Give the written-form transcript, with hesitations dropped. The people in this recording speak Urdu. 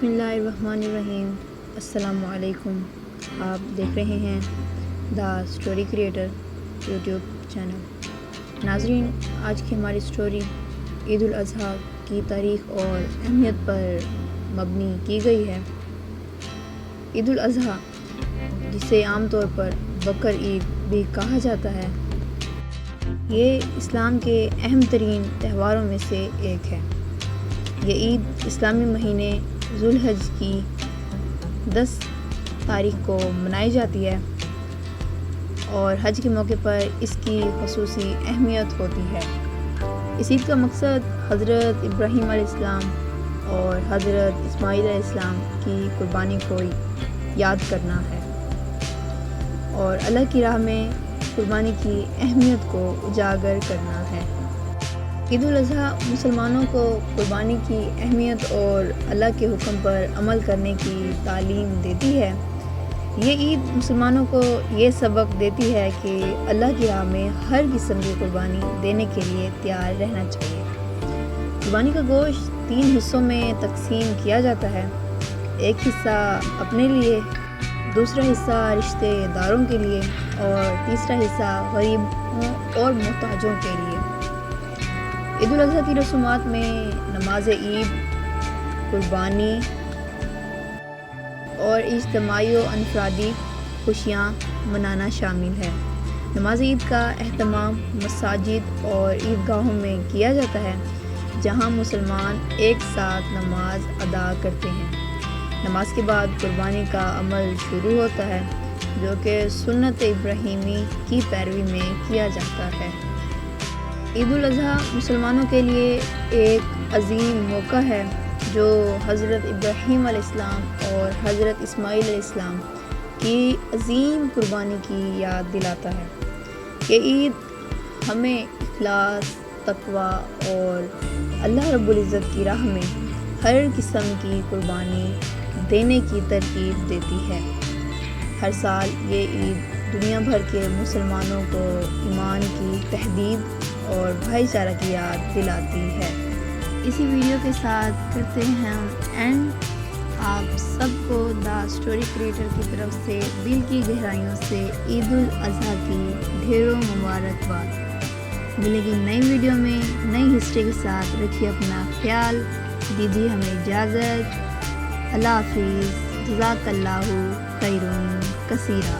بسم اللہ الرحمن الرحیم۔ السلام علیکم۔ آپ دیکھ رہے ہیں the story creator YouTube channel. ناظرین، آج کی ہماری اسٹوری عید الاضحیٰ کی تاریخ اور اہمیت پر مبنی کی گئی ہے۔ عید الاضحیٰ، جسے عام طور پر بقر عید بھی کہا جاتا ہے، یہ اسلام کے اہم ترین تہواروں میں سے ایک ہے۔ یہ عید اسلامی مہینے ذوالحج کی 10 تاریخ کو منائی جاتی ہے اور حج کے موقع پر اس کی خصوصی اہمیت ہوتی ہے۔ اس عید کا مقصد حضرت ابراہیم علیہ السلام اور حضرت اسماعیل علیہ السلام کی قربانی کو یاد کرنا ہے اور اللہ کی راہ میں قربانی کی اہمیت کو اجاگر کرنا ہے۔ عید الاضحیٰ مسلمانوں کو قربانی کی اہمیت اور اللہ کے حکم پر عمل کرنے کی تعلیم دیتی ہے۔ یہ عید مسلمانوں کو یہ سبق دیتی ہے کہ اللہ کی راہ میں ہر قسم کی قربانی دینے کے لیے تیار رہنا چاہیے۔ قربانی کا گوشت 3 حصوں میں تقسیم کیا جاتا ہے۔ ایک حصہ اپنے لیے، دوسرا حصہ رشتہ داروں کے لیے اور تیسرا حصہ غریبوں اور محتاجوں کے لیے۔ عید الاضحیٰ کی رسومات میں نماز عید، قربانی اور اجتماعی و انفرادی خوشیاں منانا شامل ہے۔ نماز عید کا اہتمام مساجد اور عیدگاہوں میں کیا جاتا ہے، جہاں مسلمان ایک ساتھ نماز ادا کرتے ہیں۔ نماز کے بعد قربانی کا عمل شروع ہوتا ہے، جو کہ سنت ابراہیمی کی پیروی میں کیا جاتا ہے۔ عید الاضحیٰ مسلمانوں کے لیے ایک عظیم موقع ہے جو حضرت ابراہیم علیہ السلام اور حضرت اسماعیل علیہ السلام کی عظیم قربانی کی یاد دلاتا ہے۔ یہ عید ہمیں اخلاص، تقویٰ اور اللہ رب العزت کی راہ میں ہر قسم کی قربانی دینے کی ترغیب دیتی ہے۔ ہر سال یہ عید دنیا بھر کے مسلمانوں کو ایمان کی تحدید اور بھائی چارہ کی یاد دلاتی ہے۔ اسی ویڈیو کے ساتھ کرتے ہیں ہم اینڈ۔ آپ سب کو دا اسٹوری کریٹر کی طرف سے دل کی گہرائیوں سے عید الاضحیٰ کی ڈھیروں مبارکباد۔ ملے گی نئی ویڈیو میں نئی ہسٹری کے ساتھ۔ رکھیے اپنا خیال، دیجیے ہمیں اجازت۔ اللہ حافظ۔ جزاک اللہ خیرا کثیرا۔